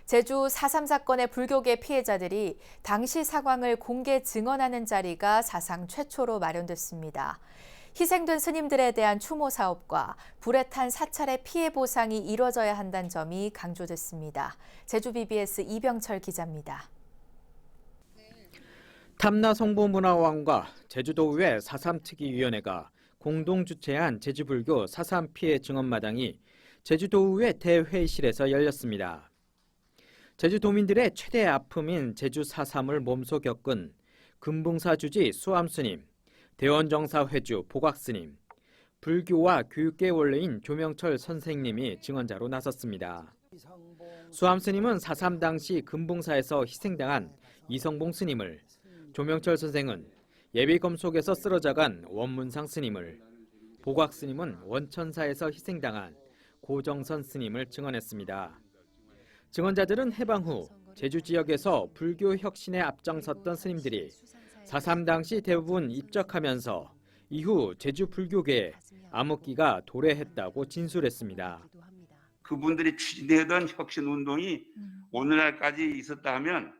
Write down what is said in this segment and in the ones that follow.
제주 4.3 사건의 불교계 피해자들이 당시 상황을 공개 증언하는 자리가 사상 최초로 마련됐습니다. 희생된 스님들에 대한 추모 사업과 불에 탄 사찰의 피해 보상이 이뤄져야 한다는 점이 강조됐습니다. 제주 BBS 이병철 기자입니다. 탐나성보문화원과 제주도의회 4.3 특위위원회가 공동 주최한 제주불교 4.3 피해 증언마당이 제주도의회 대회의실에서 열렸습니다. 제주도민들의 최대 아픔인 제주 4.3을 몸소 겪은 금붕사 주지 수암스님, 대원정사 회주 보각스님, 불교와 교육계 원래인 조명철 선생님이 증언자로 나섰습니다. 수암스님은 4.3 당시 금붕사에서 희생당한 이성봉 스님을, 조명철 선생은 예비검속에서 쓰러져간 원문상 스님을, 보각 스님은 원천사에서 희생당한 고정선 스님을 증언했습니다. 증언자들은 해방 후 제주 지역에서 불교 혁신에 앞장섰던 스님들이 4.3 당시 대부분 입적하면서 이후 제주 불교계에 암흑기가 도래했다고 진술했습니다. 그분들이 추진하던 혁신운동이 오늘날까지 있었다 하면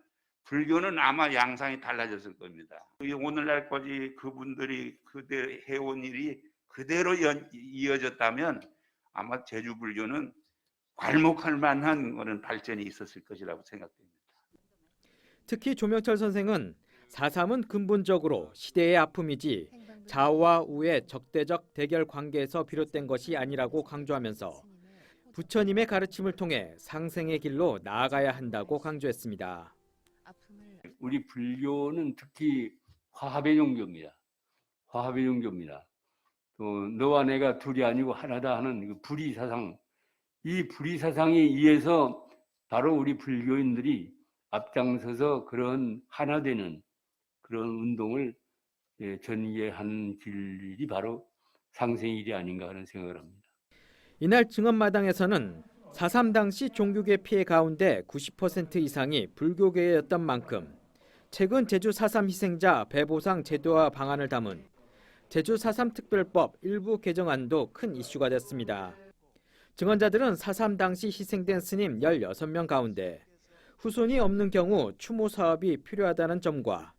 불교는 아마 양상이 달라졌을 겁니다. 오늘날까지 그분들이 그대 해온 일이 그대로 이어졌다면 아마 제주 불교는 괄목할 만한 그런 발전이 있었을 것이라고 생각됩니다. 특히 조명철 선생은 4.3은 근본적으로 시대의 아픔이지 좌와 우의 적대적 대결 관계에서 비롯된 것이 아니라고 강조하면서 부처님의 가르침을 통해 상생의 길로 나아가야 한다고 강조했습니다. 우리 불교는 특히 화합의 종교입니다. 화합의 종교입니다. 또 너와 내가 둘이 아니고 하나다 하는 그 불의사상, 이 불의사상에 의해서 바로 우리 불교인들이 앞장서서 그런 하나 되는 그런 운동을 전개하는 길이 바로 상생의 일이 아닌가 하는 생각을 합니다. 이날 증언마당에서는 4.3 당시 종교계 피해 가운데 90% 이상이 불교계였던 만큼 최근 제주 4.3 희생자 배보상 제도화 방안을 담은 제주 4.3 특별법 일부 개정안도 큰 이슈가 됐습니다. 증언자들은 4.3 당시 희생된 스님 16명 가운데 후손이 없는 경우 추모 사업이 필요하다는 점과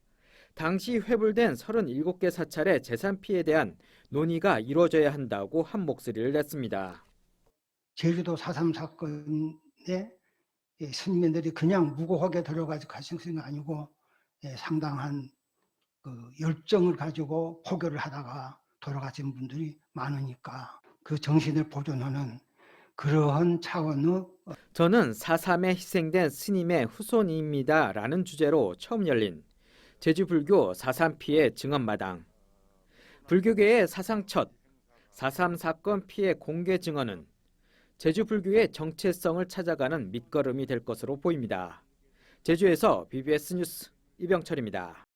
당시 회불된 37개 사찰의 재산 피해에 대한 논의가 이루어져야 한다고 한 목소리를 냈습니다. 제주도 4.3 사건에 스님들이 그냥 무고하게 들어가서 가신 것이 아니고 상당한 그 열정을 가지고 포교를 하다가 돌아가신 분들이 많으니까 그 정신을 보존하는 그러한 차원의 저는 4.3에 희생된 스님의 후손입니다 라는 주제로 처음 열린 제주불교 4.3 피해 증언마당. 불교계의 사상 첫 4.3 사건 피해 공개 증언은 제주불교의 정체성을 찾아가는 밑거름이 될 것으로 보입니다. 제주에서 BBS 뉴스 이병철입니다.